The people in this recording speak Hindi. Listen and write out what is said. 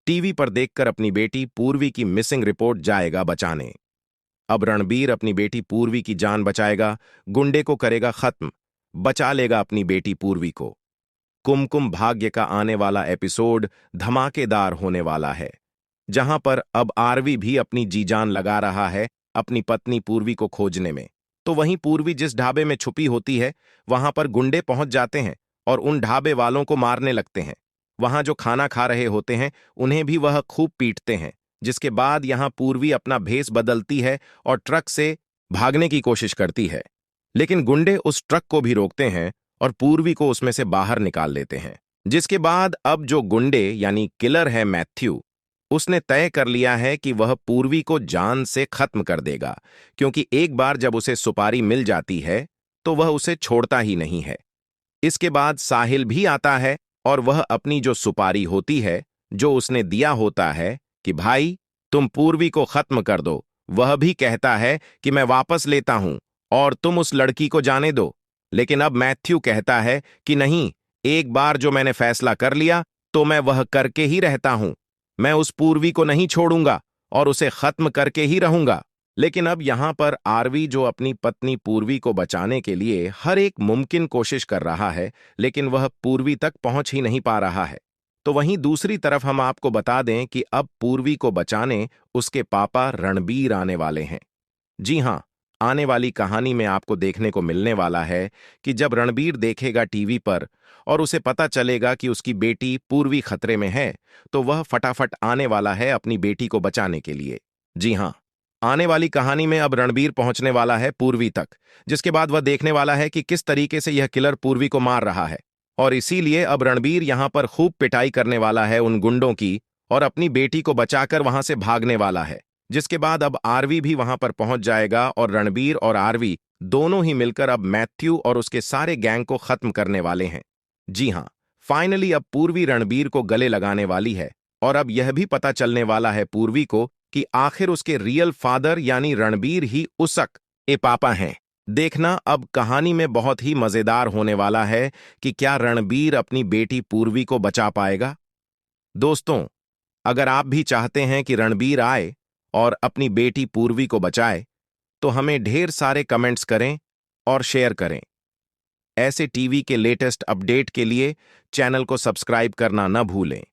टीवी पर देखकर अपनी बेटी पूर्वी की मिसिंग रिपोर्ट जाएगा बचाने। अब रणबीर अपनी बेटी पूर्वी की जान बचाएगा, गुंडे को करेगा खत्म, बचा लेगा अपनी बेटी पूर्वी को। कुमकुम भाग्य का आने वाला एपिसोड धमाकेदार होने वाला है, जहां पर अब आरवी भी अपनी जी जान लगा रहा है अपनी पत्नी पूर्वी को खोजने में। तो वहीं पूर्वी जिस ढाबे में छुपी होती है, वहां पर गुंडे पहुंच जाते हैं और उन ढाबे वालों को मारने लगते हैं। वहां जो खाना खा रहे होते हैं उन्हें भी वह खूब पीटते हैं, जिसके बाद यहां पूर्वी अपना भेस बदलती है और ट्रक से भागने की कोशिश करती है। लेकिन गुंडे उस ट्रक को भी रोकते हैं और पूर्वी को उसमें से बाहर निकाल लेते हैं। जिसके बाद अब जो गुंडे यानी किलर है मैथ्यू, उसने तय कर लिया है कि वह पूर्वी को जान से खत्म कर देगा, क्योंकि एक बार जब उसे सुपारी मिल जाती है तो वह उसे छोड़ता ही नहीं है। इसके बाद साहिल भी आता है और वह अपनी जो सुपारी होती है, जो उसने दिया होता है कि भाई तुम पूर्वी को खत्म कर दो, वह भी कहता है कि मैं वापस लेता हूं और तुम उस लड़की को जाने दो। लेकिन अब मैथ्यू कहता है कि नहीं, एक बार जो मैंने फैसला कर लिया तो मैं वह करके ही रहता हूं। मैं उस पूर्वी को नहीं छोड़ूंगा और उसे खत्म करके ही रहूंगा। लेकिन अब यहां पर आरवी जो अपनी पत्नी पूर्वी को बचाने के लिए हर एक मुमकिन कोशिश कर रहा है, लेकिन वह पूर्वी तक पहुंच ही नहीं पा रहा है। तो वहीं दूसरी तरफ हम आपको बता दें कि अब पूर्वी को बचाने उसके पापा रणबीर आने वाले हैं। जी हां, आने वाली कहानी में आपको देखने को मिलने वाला है कि जब रणबीर देखेगा टीवी पर और उसे पता चलेगा कि उसकी बेटी पूर्वी खतरे में है, तो वह फटाफट आने वाला है अपनी बेटी को बचाने के लिए। जी हां, आने वाली कहानी में अब रणबीर पहुंचने वाला है पूर्वी तक, जिसके बाद वह देखने वाला है कि किस तरीके से यह किलर पूर्वी को मार रहा है। और इसीलिए अब रणबीर यहां पर खूब पिटाई करने वाला है उन गुंडों की और अपनी बेटी को बचाकर वहां से भागने वाला है। जिसके बाद अब आरवी भी वहां पर पहुंच जाएगा और रणबीर और आरवी दोनों ही मिलकर अब मैथ्यू और उसके सारे गैंग को खत्म करने वाले हैं। जी हां, फाइनली अब पूर्वी रणबीर को गले लगाने वाली है और अब यह भी पता चलने वाला है पूर्वी को कि आखिर उसके रियल फादर यानी रणबीर ही उसक ए पापा हैं। देखना अब कहानी में बहुत ही मजेदार होने वाला है कि क्या रणबीर अपनी बेटी पूर्वी को बचा पाएगा। दोस्तों, अगर आप भी चाहते हैं कि रणबीर आए और अपनी बेटी पूर्वी को बचाए, तो हमें ढेर सारे कमेंट्स करें और शेयर करें। ऐसे टीवी के लेटेस्ट अपडेट के लिए चैनल को सब्सक्राइब करना न भूलें।